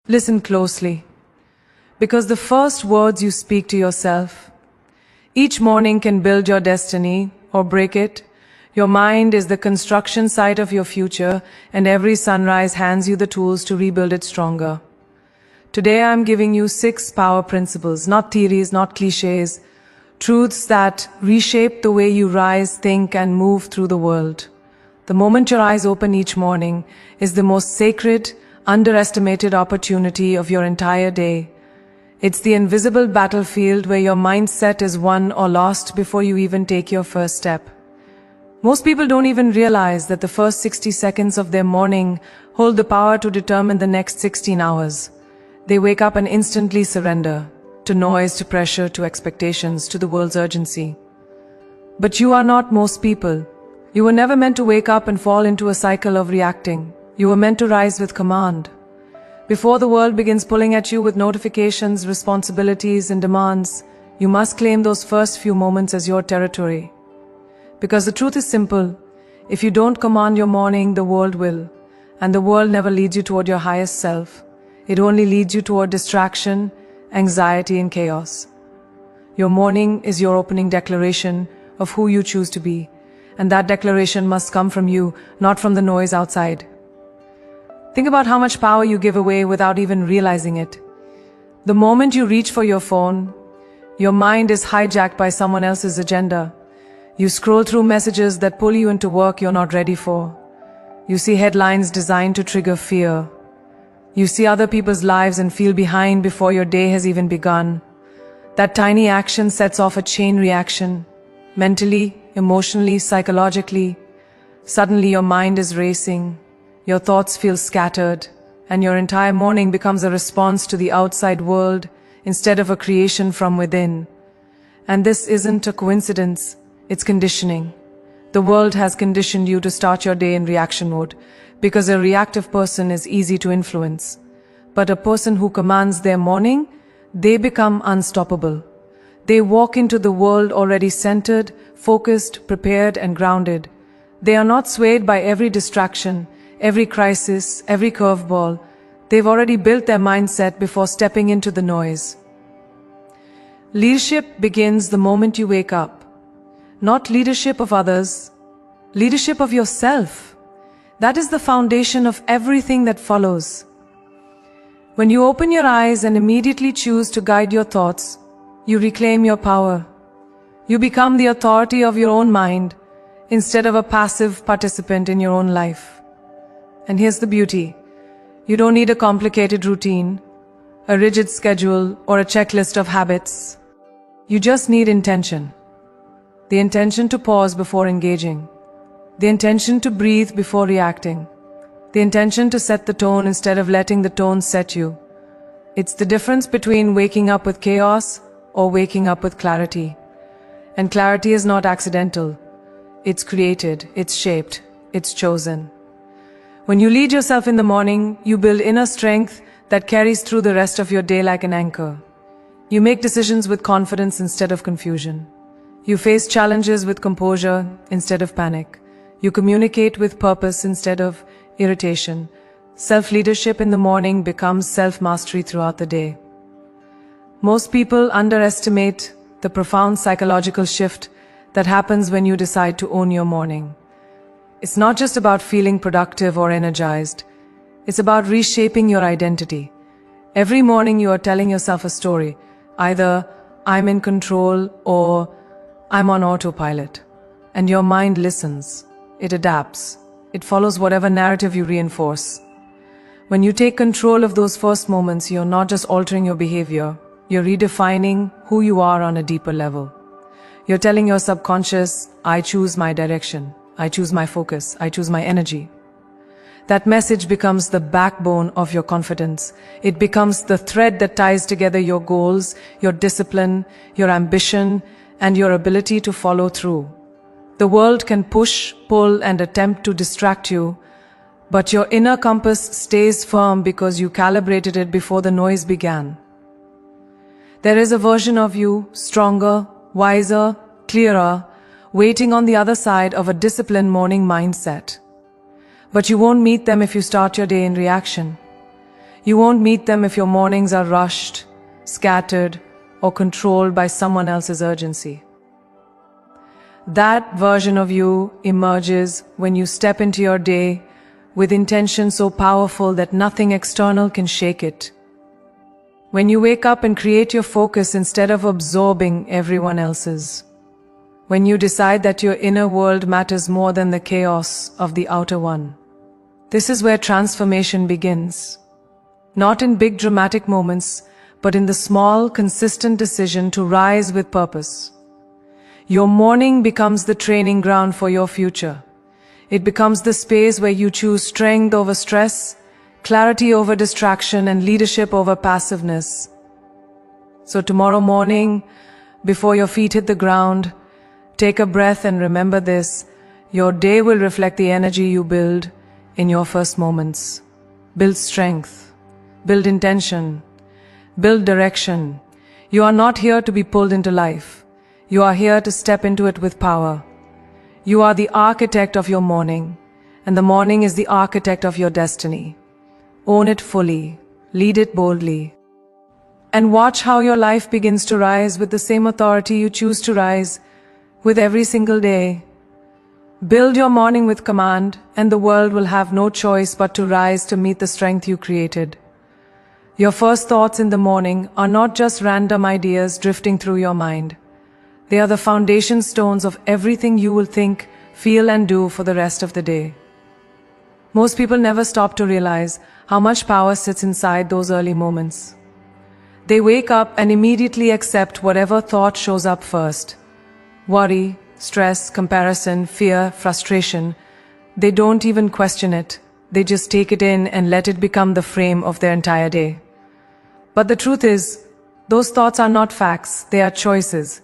Listen closely, because the first words you speak to yourself each morning can build your destiny or break it. Your mind is the construction site of your future, and every sunrise hands you the tools to rebuild it stronger. Today I am giving you 6 power principles, not theories, not cliches, truths that reshape the way you rise, think, and move through the world. The moment your eyes open each morning is the most sacred, underestimated opportunity of your entire day. It's the invisible battlefield where your mindset is won or lost before you even take your first step. Most people don't even realize that the first 60 seconds of their morning hold the power to determine the next 16 hours. They wake up and instantly surrender to noise, to pressure, to expectations, to the world's urgency. But you are not most people. You were never meant to wake up and fall into a cycle of reacting. You were meant to rise with command. Before the world begins pulling at you with notifications, responsibilities, and demands, you must claim those first few moments as your territory. Because the truth is simple. If you don't command your morning, the world will. And the world never leads you toward your highest self. It only leads you toward distraction, anxiety, and chaos. Your morning is your opening declaration of who you choose to be. And that declaration must come from you, not from the noise outside. Think about how much power you give away without even realizing it. The moment you reach for your phone, your mind is hijacked by someone else's agenda. You scroll through messages that pull you into work you're not ready for. You see headlines designed to trigger fear. You see other people's lives and feel behind before your day has even begun. That tiny action sets off a chain reaction. Mentally, emotionally, psychologically. Suddenly your mind is racing. Your thoughts feel scattered, and your entire morning becomes a response to the outside world instead of a creation from within. And this isn't a coincidence, it's conditioning. The world has conditioned you to start your day in reaction mode, because a reactive person is easy to influence. But a person who commands their morning, they become unstoppable. They walk into the world already centered, focused, prepared, and grounded. They are not swayed by every distraction, every crisis, every curveball. They've already built their mindset before stepping into the noise. Leadership begins the moment you wake up. Not leadership of others, leadership of yourself. That is the foundation of everything that follows. When you open your eyes and immediately choose to guide your thoughts, you reclaim your power. You become the authority of your own mind instead of a passive participant in your own life. And here's the beauty. You don't need a complicated routine, a rigid schedule, or a checklist of habits. You just need intention. The intention to pause before engaging. The intention to breathe before reacting. The intention to set the tone instead of letting the tone set you. It's the difference between waking up with chaos or waking up with clarity. And clarity is not accidental. It's created, it's shaped, it's chosen. When you lead yourself in the morning, you build inner strength that carries through the rest of your day like an anchor. You make decisions with confidence instead of confusion. You face challenges with composure instead of panic. You communicate with purpose instead of irritation. Self-leadership in the morning becomes self-mastery throughout the day. Most people underestimate the profound psychological shift that happens when you decide to own your morning. It's not just about feeling productive or energized. It's about reshaping your identity. Every morning you are telling yourself a story. Either I'm in control or I'm on autopilot. And your mind listens. It adapts. It follows whatever narrative you reinforce. When you take control of those first moments, you're not just altering your behavior. You're redefining who you are on a deeper level. You're telling your subconscious, I choose my direction. I choose my focus. I choose my energy. That message becomes the backbone of your confidence. It becomes the thread that ties together your goals, your discipline, your ambition, and your ability to follow through. The world can push, pull, and attempt to distract you, but your inner compass stays firm because you calibrated it before the noise began. There is a version of you, stronger, wiser, clearer, waiting on the other side of a disciplined morning mindset. But you won't meet them if you start your day in reaction. You won't meet them if your mornings are rushed, scattered, or controlled by someone else's urgency. That version of you emerges when you step into your day with intention so powerful that nothing external can shake it. When you wake up and create your focus instead of absorbing everyone else's. When you decide that your inner world matters more than the chaos of the outer one. This is where transformation begins. Not in big dramatic moments, but in the small, consistent decision to rise with purpose. Your morning becomes the training ground for your future. It becomes the space where you choose strength over stress, clarity over distraction, and leadership over passiveness. So tomorrow morning, before your feet hit the ground, take a breath and remember this: your day will reflect the energy you build in your first moments. Build strength, build intention, build direction. You are not here to be pulled into life. You are here to step into it with power. You are the architect of your morning, and the morning is the architect of your destiny. Own it fully, lead it boldly, and watch how your life begins to rise with the same authority you choose to rise with every single day. Build your morning with command, and the world will have no choice but to rise to meet the strength you created. Your first thoughts in the morning are not just random ideas drifting through your mind. They are the foundation stones of everything you will think, feel, and do for the rest of the day. Most people never stop to realize how much power sits inside those early moments. They wake up and immediately accept whatever thought shows up first. Worry, stress, comparison, fear, frustration. They don't even question it. They just take it in and let it become the frame of their entire day. But the truth is, those thoughts are not facts, they are choices.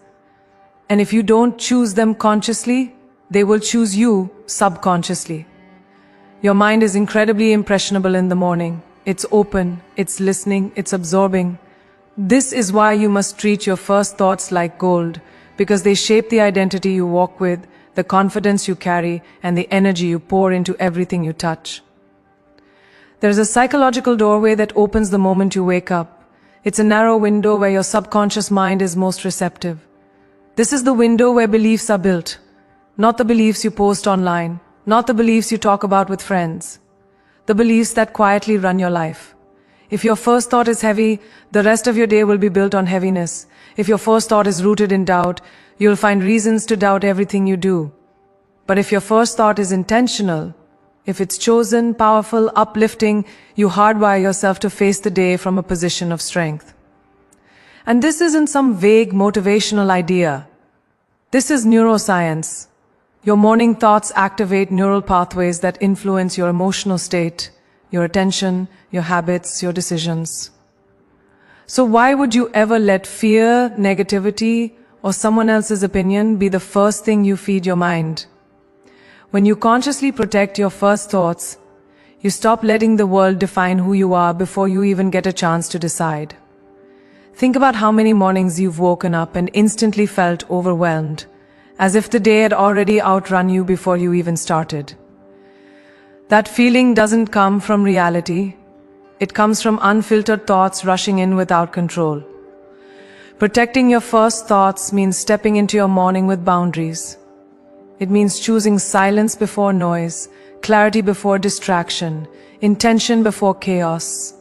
And if you don't choose them consciously, they will choose you subconsciously. Your mind is incredibly impressionable in the morning. It's open, it's listening, it's absorbing. This is why you must treat your first thoughts like gold, because they shape the identity you walk with, the confidence you carry, and the energy you pour into everything you touch. There is a psychological doorway that opens the moment you wake up. It's a narrow window where your subconscious mind is most receptive. This is the window where beliefs are built, not the beliefs you post online, not the beliefs you talk about with friends, the beliefs that quietly run your life. If your first thought is heavy, the rest of your day will be built on heaviness. If your first thought is rooted in doubt, you'll find reasons to doubt everything you do. But if your first thought is intentional, if it's chosen, powerful, uplifting, you hardwire yourself to face the day from a position of strength. And this isn't some vague motivational idea. This is neuroscience. Your morning thoughts activate neural pathways that influence your emotional state, your attention, your habits, your decisions. So why would you ever let fear, negativity, or someone else's opinion be the first thing you feed your mind? When you consciously protect your first thoughts, you stop letting the world define who you are before you even get a chance to decide. Think about how many mornings you've woken up and instantly felt overwhelmed, as if the day had already outrun you before you even started. That feeling doesn't come from reality. It comes from unfiltered thoughts rushing in without control. Protecting your first thoughts means stepping into your morning with boundaries. It means choosing silence before noise, clarity before distraction, intention before chaos.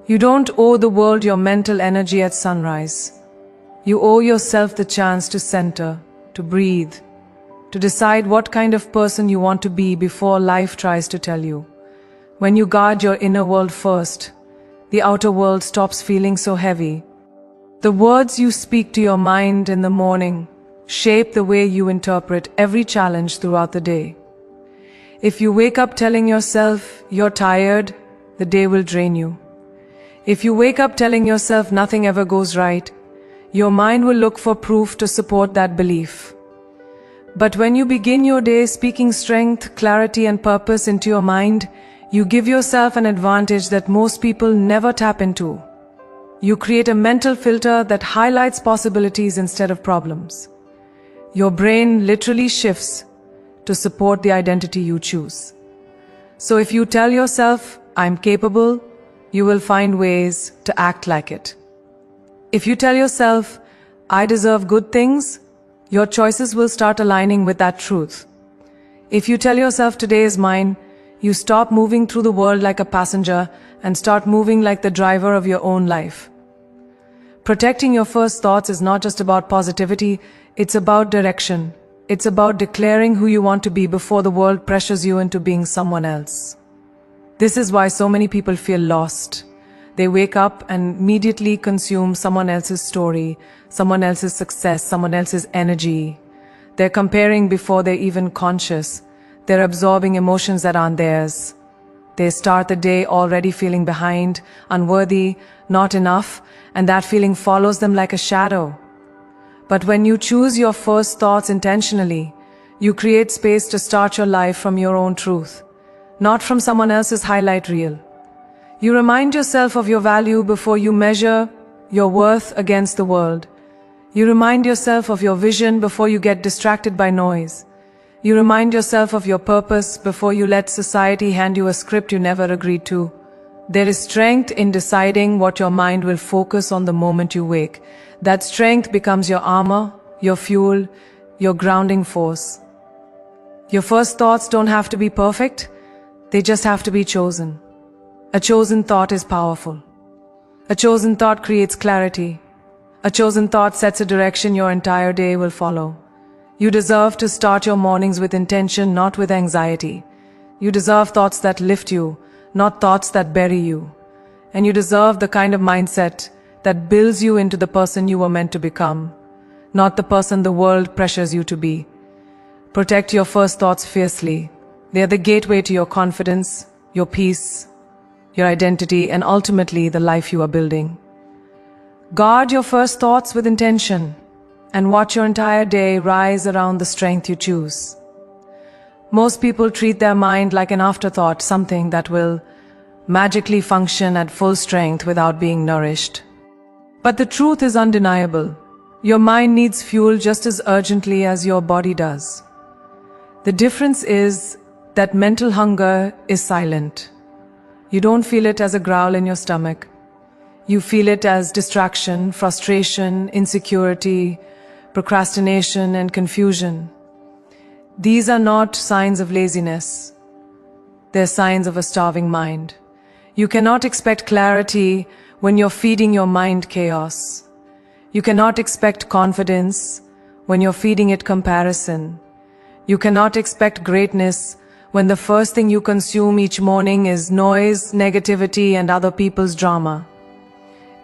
You don't owe the world your mental energy at sunrise. You owe yourself the chance to center, to breathe, to decide what kind of person you want to be before life tries to tell you. When you guard your inner world first, the outer world stops feeling so heavy. The words you speak to your mind in the morning shape the way you interpret every challenge throughout the day. If you wake up telling yourself you're tired, the day will drain you. If you wake up telling yourself nothing ever goes right, your mind will look for proof to support that belief. But when you begin your day speaking strength, clarity, and purpose into your mind, you give yourself an advantage that most people never tap into. You create a mental filter that highlights possibilities instead of problems. Your brain literally shifts to support the identity you choose. So if you tell yourself, I'm capable, you will find ways to act like it. If you tell yourself, I deserve good things, your choices will start aligning with that truth. If you tell yourself today is mine, you stop moving through the world like a passenger and start moving like the driver of your own life. Protecting your first thoughts is not just about positivity, it's about direction. It's about declaring who you want to be before the world pressures you into being someone else. This is why so many people feel lost. They wake up and immediately consume someone else's story, someone else's success, someone else's energy. They're comparing before they're even conscious. They're absorbing emotions that aren't theirs. They start the day already feeling behind, unworthy, not enough, and that feeling follows them like a shadow. But when you choose your first thoughts intentionally, you create space to start your life from your own truth, not from someone else's highlight reel. You remind yourself of your value before you measure your worth against the world. You remind yourself of your vision before you get distracted by noise. You remind yourself of your purpose before you let society hand you a script you never agreed to. There is strength in deciding what your mind will focus on the moment you wake. That strength becomes your armor, your fuel, your grounding force. Your first thoughts don't have to be perfect, they just have to be chosen. A chosen thought is powerful. A chosen thought creates clarity. A chosen thought sets a direction your entire day will follow. You deserve to start your mornings with intention, not with anxiety. You deserve thoughts that lift you, not thoughts that bury you. And you deserve the kind of mindset that builds you into the person you were meant to become, not the person the world pressures you to be. Protect your first thoughts fiercely. They are the gateway to your confidence, your peace, your identity, and ultimately the life you are building. Guard your first thoughts with intention and watch your entire day rise around the strength you choose. Most people treat their mind like an afterthought, something that will magically function at full strength without being nourished. But the truth is undeniable. Your mind needs fuel just as urgently as your body does. The difference is that mental hunger is silent. You don't feel it as a growl in your stomach. You feel it as distraction, frustration, insecurity, procrastination, and confusion. These are not signs of laziness. They're signs of a starving mind. You cannot expect clarity when you're feeding your mind chaos. You cannot expect confidence when you're feeding it comparison. You cannot expect greatness when the first thing you consume each morning is noise, negativity, and other people's drama.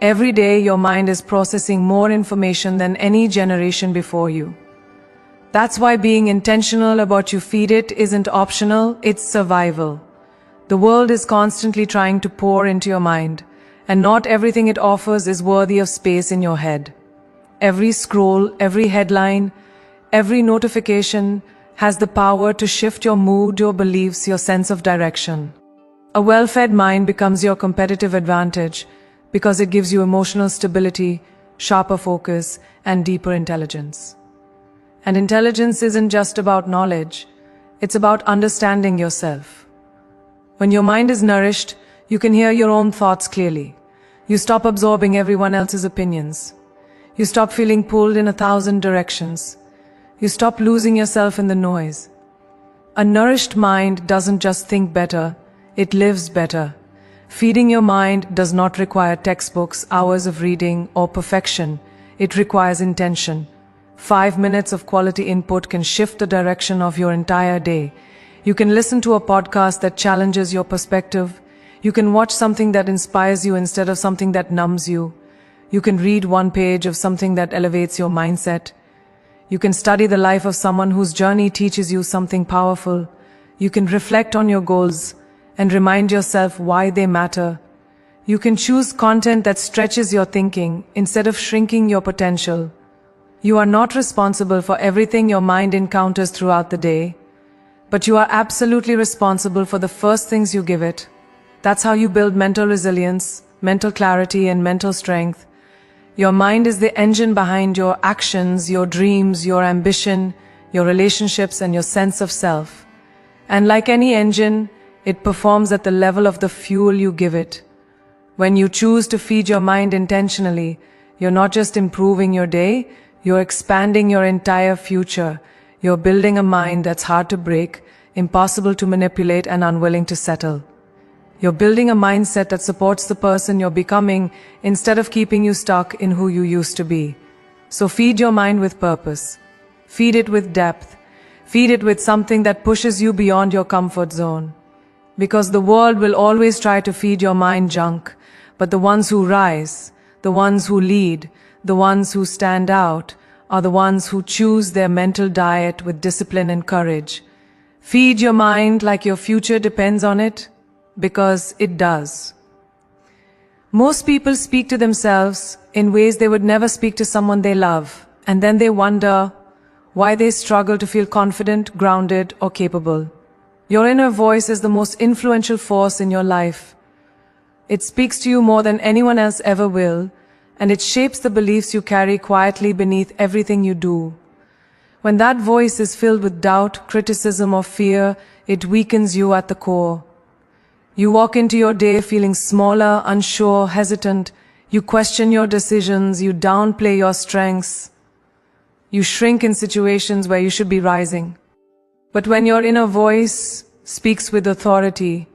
Every day your mind is processing more information than any generation before you. That's why being intentional about what you feed it isn't optional, it's survival. The world is constantly trying to pour into your mind, and not everything it offers is worthy of space in your head. Every scroll, every headline, every notification has the power to shift your mood, your beliefs, your sense of direction. A well-fed mind becomes your competitive advantage because it gives you emotional stability, sharper focus, and deeper intelligence. And intelligence isn't just about knowledge, it's about understanding yourself. When your mind is nourished, you can hear your own thoughts clearly. You stop absorbing everyone else's opinions. You stop feeling pulled in 1,000 directions. You stop losing yourself in the noise. A nourished mind doesn't just think better, it lives better. Feeding your mind does not require textbooks, hours of reading, or perfection. It requires intention. 5 minutes of quality input can shift the direction of your entire day. You can listen to a podcast that challenges your perspective. You can watch something that inspires you instead of something that numbs you. You can read one page of something that elevates your mindset. You can study the life of someone whose journey teaches you something powerful. You can reflect on your goals and remind yourself why they matter. You can choose content that stretches your thinking instead of shrinking your potential. You are not responsible for everything your mind encounters throughout the day, but you are absolutely responsible for the first things you give it. That's how you build mental resilience, mental clarity, and mental strength. Your mind is the engine behind your actions, your dreams, your ambition, your relationships, and your sense of self. And like any engine, it performs at the level of the fuel you give it. When you choose to feed your mind intentionally, you're not just improving your day, you're expanding your entire future. You're building a mind that's hard to break, impossible to manipulate, and unwilling to settle. You're building a mindset that supports the person you're becoming instead of keeping you stuck in who you used to be. So feed your mind with purpose. Feed it with depth. Feed it with something that pushes you beyond your comfort zone. Because the world will always try to feed your mind junk, but the ones who rise, the ones who lead, the ones who stand out, are the ones who choose their mental diet with discipline and courage. Feed your mind like your future depends on it, because it does. Most people speak to themselves in ways they would never speak to someone they love, and then they wonder why they struggle to feel confident, grounded, or capable. Your inner voice is the most influential force in your life. It speaks to you more than anyone else ever will, and it shapes the beliefs you carry quietly beneath everything you do. When that voice is filled with doubt, criticism, or fear, it weakens you at the core. You walk into your day feeling smaller, unsure, hesitant. You question your decisions, you downplay your strengths. You shrink in situations where you should be rising. But when your inner voice speaks with authority,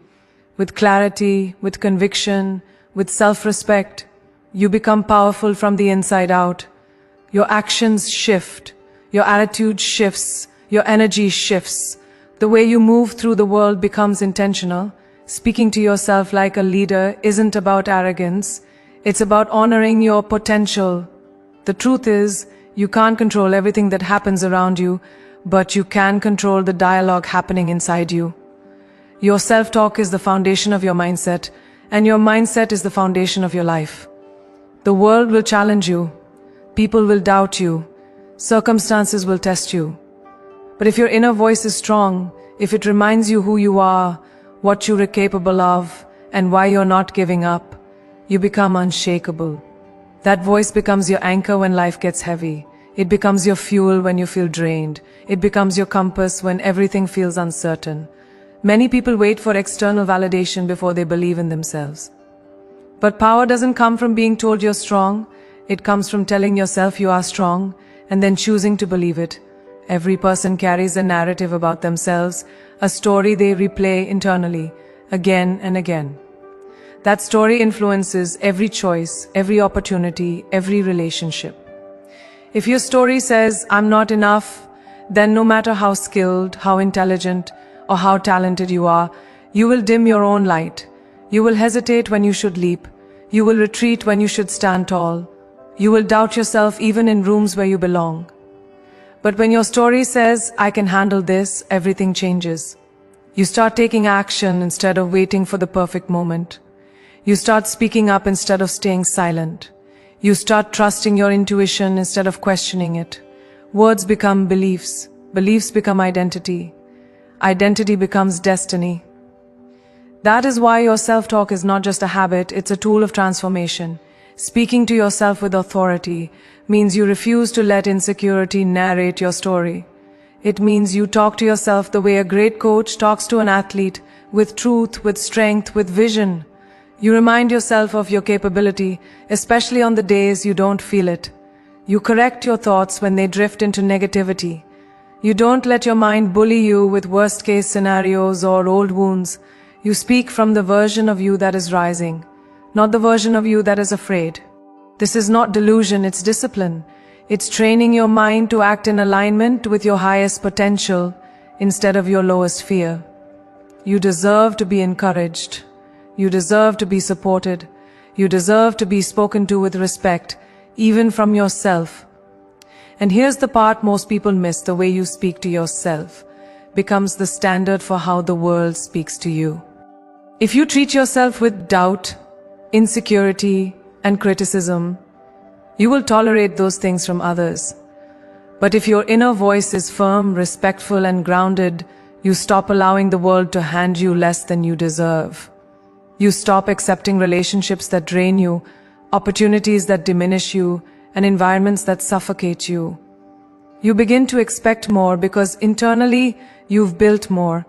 with clarity, with conviction, with self-respect, you become powerful from the inside out. Your actions shift, your attitude shifts, your energy shifts. The way you move through the world becomes intentional. Speaking to yourself like a leader isn't about arrogance, it's about honoring your potential. The truth is, you can't control everything that happens around you, but you can control the dialogue happening inside you. Your self-talk is the foundation of your mindset, and your mindset is the foundation of your life. The world will challenge you, people will doubt you, circumstances will test you. But if your inner voice is strong, if it reminds you who you are, what you're capable of, and why you're not giving up, you become unshakable. That voice becomes your anchor when life gets heavy. It becomes your fuel when you feel drained. It becomes your compass when everything feels uncertain. Many people wait for external validation before they believe in themselves. But power doesn't come from being told you're strong. It comes from telling yourself you are strong and then choosing to believe it. Every person carries a narrative about themselves, a story they replay internally, again and again. That story influences every choice, every opportunity, every relationship. If your story says, "I'm not enough," then no matter how skilled, how intelligent, or how talented you are, you will dim your own light. You will hesitate when you should leap. You will retreat when you should stand tall. You will doubt yourself even in rooms where you belong. But when your story says, "I can handle this," everything changes. You start taking action instead of waiting for the perfect moment. You start speaking up instead of staying silent. You start trusting your intuition instead of questioning it. Words become beliefs. Beliefs become identity. Identity becomes destiny. That is why your self-talk is not just a habit, it's a tool of transformation. Speaking to yourself with authority means you refuse to let insecurity narrate your story. It means you talk to yourself the way a great coach talks to an athlete, with truth, with strength, with vision. You remind yourself of your capability, especially on the days you don't feel it. You correct your thoughts when they drift into negativity. You don't let your mind bully you with worst-case scenarios or old wounds. You speak from the version of you that is rising, not the version of you that is afraid. This is not delusion, it's discipline. It's training your mind to act in alignment with your highest potential instead of your lowest fear. You deserve to be encouraged. You deserve to be supported. You deserve to be spoken to with respect, even from yourself. And here's the part most people miss: the way you speak to yourself becomes the standard for how the world speaks to you. If you treat yourself with doubt, insecurity, and criticism, you will tolerate those things from others. But if your inner voice is firm, respectful, and grounded, you stop allowing the world to hand you less than you deserve. You stop accepting relationships that drain you, opportunities that diminish you, and environments that suffocate you. You begin to expect more because internally you've built more.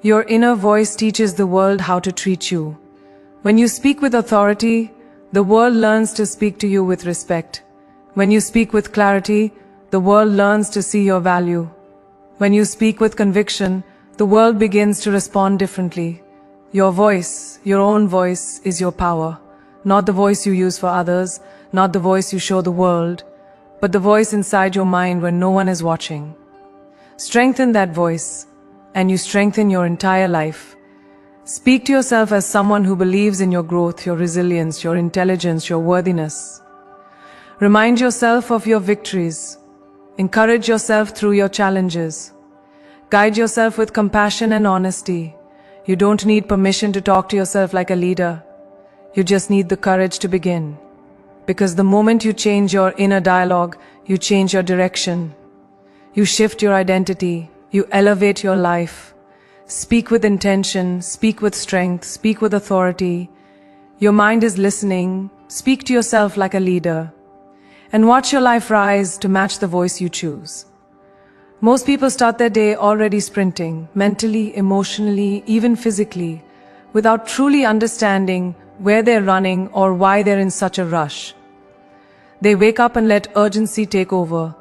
Your inner voice teaches the world how to treat you. When you speak with authority, the world learns to speak to you with respect. When you speak with clarity, the world learns to see your value. When you speak with conviction, the world begins to respond differently. Your voice, your own voice, is your power. Not the voice you use for others, not the voice you show the world, but the voice inside your mind when no one is watching. Strengthen that voice, and you strengthen your entire life. Speak to yourself as someone who believes in your growth, your resilience, your intelligence, your worthiness. Remind yourself of your victories. Encourage yourself through your challenges. Guide yourself with compassion and honesty. You don't need permission to talk to yourself like a leader. You just need the courage to begin. Because the moment you change your inner dialogue, you change your direction. You shift your identity. You elevate your life. Speak with intention. Speak with strength. Speak with authority. Your mind is listening. Speak to yourself like a leader. And watch your life rise to match the voice you choose. Most people start their day already sprinting, mentally, emotionally, even physically, without truly understanding where they're running or why they're in such a rush. They wake up and let urgency take over,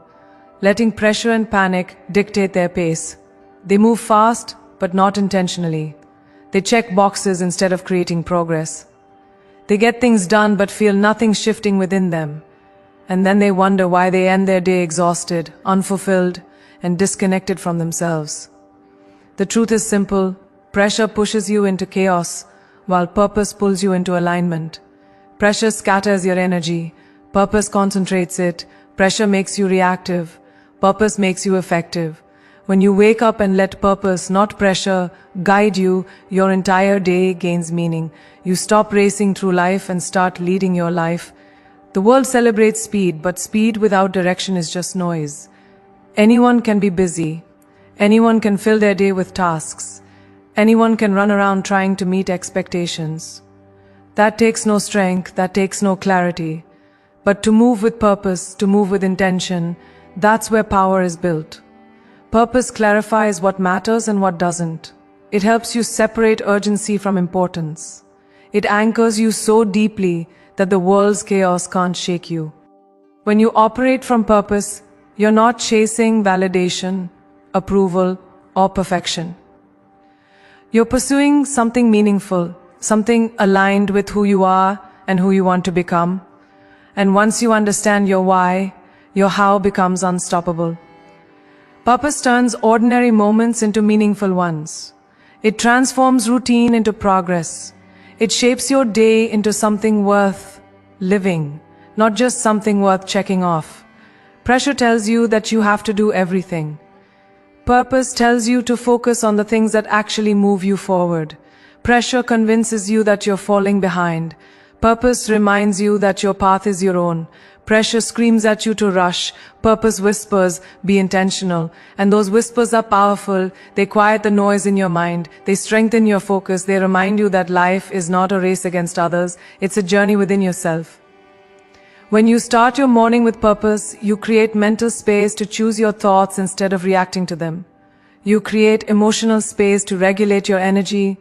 letting pressure and panic dictate their pace. They move fast, but not intentionally. They check boxes instead of creating progress. They get things done but feel nothing shifting within them. And then they wonder why they end their day exhausted, unfulfilled, and disconnected from themselves. The truth is simple. Pressure pushes you into chaos, while purpose pulls you into alignment. Pressure scatters your energy. Purpose concentrates it. Pressure makes you reactive. Purpose makes you effective. When you wake up and let purpose, not pressure, guide you, your entire day gains meaning. You stop racing through life and start leading your life. The world celebrates speed, but speed without direction is just noise. Anyone can be busy. Anyone can fill their day with tasks. Anyone can run around trying to meet expectations. That takes no strength, that takes no clarity. But to move with purpose, to move with intention, that's where power is built. Purpose clarifies what matters and what doesn't. It helps you separate urgency from importance. It anchors you so deeply that the world's chaos can't shake you. When you operate from purpose, you're not chasing validation, approval, or perfection. You're pursuing something meaningful, something aligned with who you are and who you want to become. And once you understand your why, your how becomes unstoppable. Purpose turns ordinary moments into meaningful ones. It transforms routine into progress. It shapes your day into something worth living, not just something worth checking off. Pressure tells you that you have to do everything. Purpose tells you to focus on the things that actually move you forward. Pressure convinces you that you're falling behind. Purpose reminds you that your path is your own. Pressure screams at you to rush. Purpose whispers, be intentional. And those whispers are powerful. They quiet the noise in your mind. They strengthen your focus. They remind you that life is not a race against others. It's a journey within yourself. When you start your morning with purpose, you create mental space to choose your thoughts instead of reacting to them. You create emotional space to regulate your energy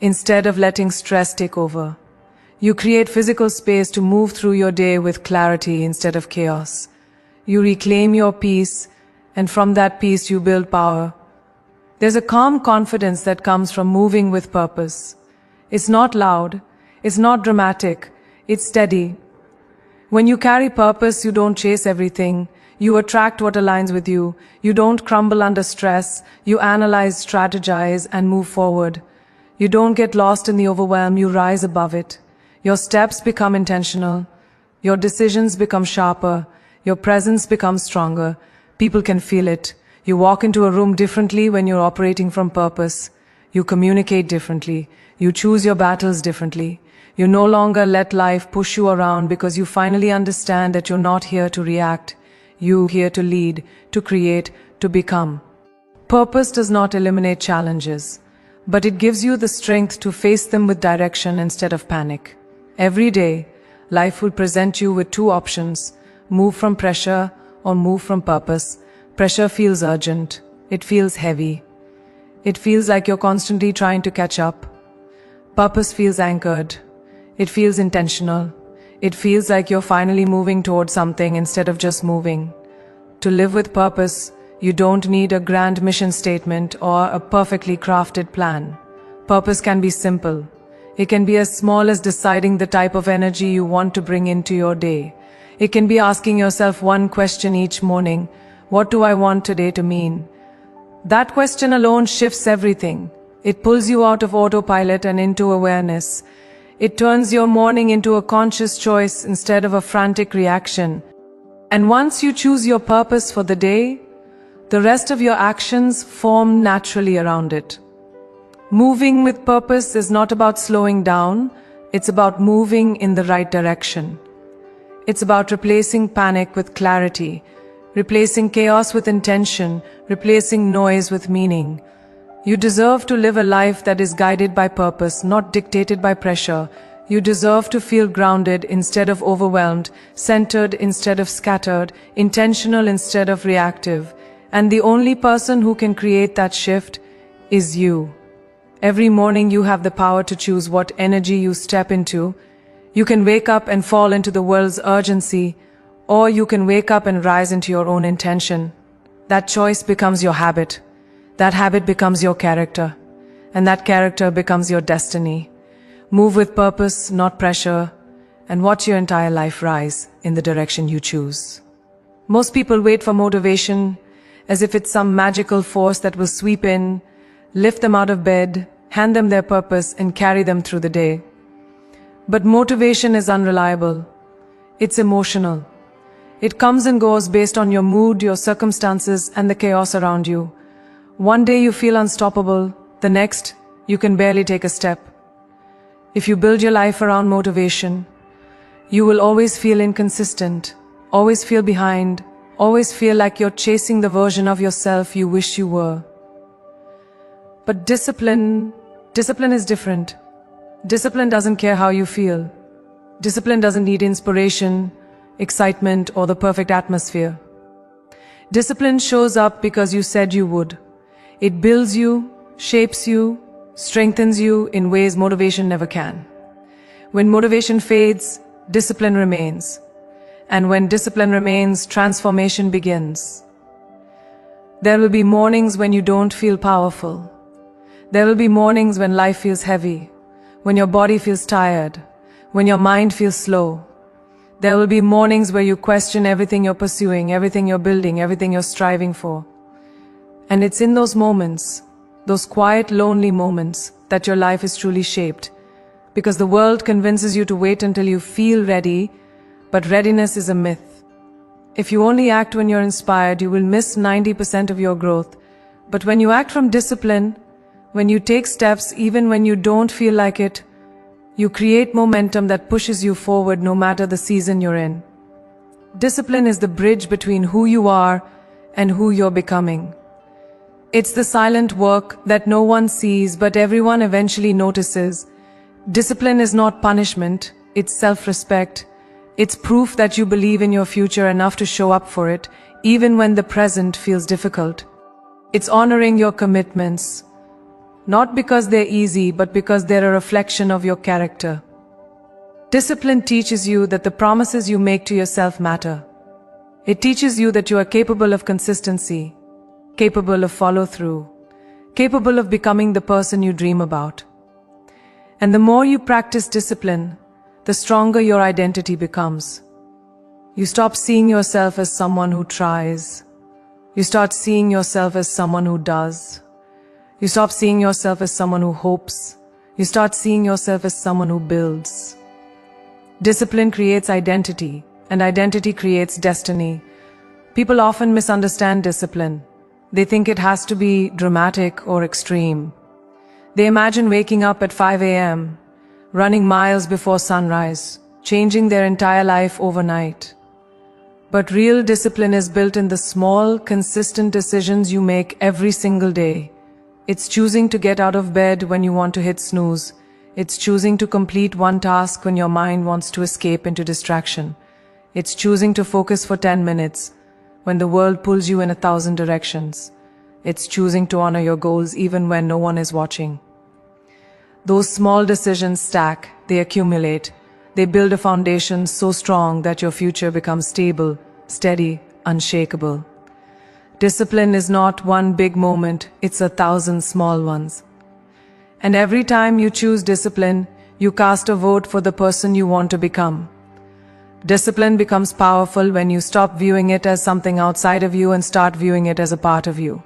instead of letting stress take over. You create physical space to move through your day with clarity instead of chaos. You reclaim your peace, and from that peace you build power. There's a calm confidence that comes from moving with purpose. It's not loud, it's not dramatic, it's steady. When you carry purpose, you don't chase everything. You attract what aligns with you. You don't crumble under stress. You analyze, strategize, and move forward. You don't get lost in the overwhelm, you rise above it. Your steps become intentional. Your decisions become sharper. Your presence becomes stronger. People can feel it. You walk into a room differently when you're operating from purpose. You communicate differently. You choose your battles differently. You no longer let life push you around because you finally understand that you're not here to react. You're here to lead, to create, to become. Purpose does not eliminate challenges, but it gives you the strength to face them with direction instead of panic. Every day, life will present you with two options: move from pressure or move from purpose. Pressure feels urgent. It feels heavy. It feels like you're constantly trying to catch up. Purpose feels anchored. It feels intentional. It feels like you're finally moving towards something instead of just moving. To live with purpose, you don't need a grand mission statement or a perfectly crafted plan. Purpose can be simple. It can be as small as deciding the type of energy you want to bring into your day. It can be asking yourself one question each morning: what do I want today to mean? That question alone shifts everything. It pulls you out of autopilot and into awareness. It turns your morning into a conscious choice instead of a frantic reaction. And once you choose your purpose for the day, the rest of your actions form naturally around it. Moving with purpose is not about slowing down, it's about moving in the right direction. It's about replacing panic with clarity, replacing chaos with intention, replacing noise with meaning. You deserve to live a life that is guided by purpose, not dictated by pressure. You deserve to feel grounded instead of overwhelmed, centered instead of scattered, intentional instead of reactive. And the only person who can create that shift is you. Every morning you have the power to choose what energy you step into. You can wake up and fall into the world's urgency, or you can wake up and rise into your own intention. That choice becomes your habit. That habit becomes your character, and that character becomes your destiny. Move with purpose, not pressure, and watch your entire life rise in the direction you choose. Most people wait for motivation as if it's some magical force that will sweep in, lift them out of bed, hand them their purpose, and carry them through the day. But motivation is unreliable. It's emotional. It comes and goes based on your mood, your circumstances, and the chaos around you. One day you feel unstoppable, the next, you can barely take a step. If you build your life around motivation, you will always feel inconsistent, always feel behind, always feel like you're chasing the version of yourself you wish you were. But discipline is different. Discipline doesn't care how you feel. Discipline doesn't need inspiration, excitement, or the perfect atmosphere. Discipline shows up because you said you would. It builds you, shapes you, strengthens you in ways motivation never can. When motivation fades, discipline remains. And when discipline remains, transformation begins. There will be mornings when you don't feel powerful. There will be mornings when life feels heavy, when your body feels tired, when your mind feels slow. There will be mornings where you question everything you're pursuing, everything you're building, everything you're striving for. And it's in those moments, those quiet, lonely moments, that your life is truly shaped. Because the world convinces you to wait until you feel ready, but readiness is a myth. If you only act when you're inspired, you will miss 90% of your growth. But when you act from discipline, when you take steps even when you don't feel like it, you create momentum that pushes you forward no matter the season you're in. Discipline is the bridge between who you are and who you're becoming. It's the silent work that no one sees but everyone eventually notices. Discipline is not punishment, it's self-respect. It's proof that you believe in your future enough to show up for it, even when the present feels difficult. It's honoring your commitments, not because they're easy, but because they're a reflection of your character. Discipline teaches you that the promises you make to yourself matter. It teaches you that you are capable of consistency, capable of follow-through, capable of becoming the person you dream about. And the more you practice discipline, the stronger your identity becomes. You stop seeing yourself as someone who tries. You start seeing yourself as someone who does. You stop seeing yourself as someone who hopes. You start seeing yourself as someone who builds. Discipline creates identity, and identity creates destiny. People often misunderstand discipline. They think it has to be dramatic or extreme. They imagine waking up at 5 a.m., running miles before sunrise, changing their entire life overnight. But real discipline is built in the small, consistent decisions you make every single day. It's choosing to get out of bed when you want to hit snooze. It's choosing to complete one task when your mind wants to escape into distraction. It's choosing to focus for 10 minutes when the world pulls you in 1,000 directions. It's choosing to honor your goals even when no one is watching. Those small decisions stack, they accumulate. They build a foundation so strong that your future becomes stable, steady, unshakable. Discipline is not one big moment, it's 1,000 small ones. And every time you choose discipline, you cast a vote for the person you want to become. Discipline becomes powerful when you stop viewing it as something outside of you and start viewing it as a part of you.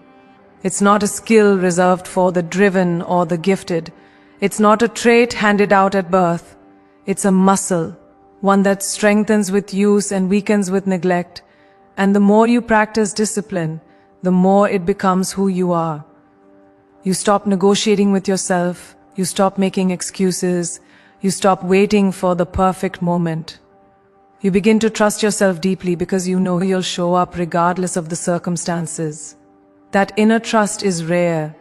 It's not a skill reserved for the driven or the gifted. It's not a trait handed out at birth. It's a muscle, one that strengthens with use and weakens with neglect. And the more you practice discipline, the more it becomes who you are. You stop negotiating with yourself, you stop making excuses, you stop waiting for the perfect moment. You begin to trust yourself deeply because you know you'll show up regardless of the circumstances. That inner trust is rare,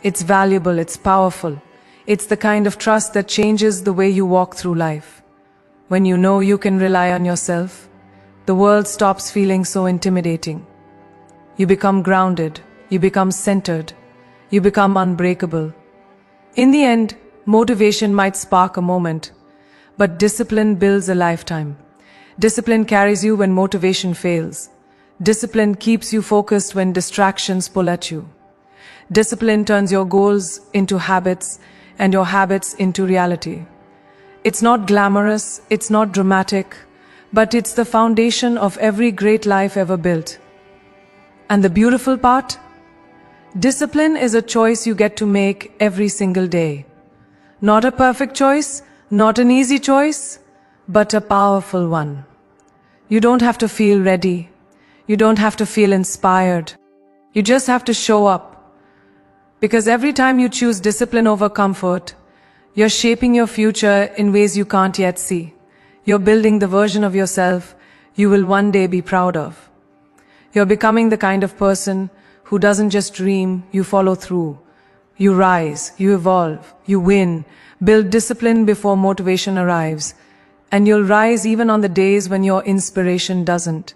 it's valuable, it's powerful. It's the kind of trust that changes the way you walk through life. When you know you can rely on yourself, the world stops feeling so intimidating. You become grounded, you become centered, you become unbreakable. In the end, motivation might spark a moment, but discipline builds a lifetime. Discipline carries you when motivation fails. Discipline keeps you focused when distractions pull at you. Discipline turns your goals into habits and your habits into reality. It's not glamorous, it's not dramatic, but it's the foundation of every great life ever built. And the beautiful part? Discipline is a choice you get to make every single day. Not a perfect choice, not an easy choice, but a powerful one. You don't have to feel ready. You don't have to feel inspired. You just have to show up. Because every time you choose discipline over comfort, you're shaping your future in ways you can't yet see. You're building the version of yourself you will one day be proud of. You're becoming the kind of person who doesn't just dream, you follow through. You rise, you evolve, you win. Build discipline before motivation arrives. And you'll rise even on the days when your inspiration doesn't.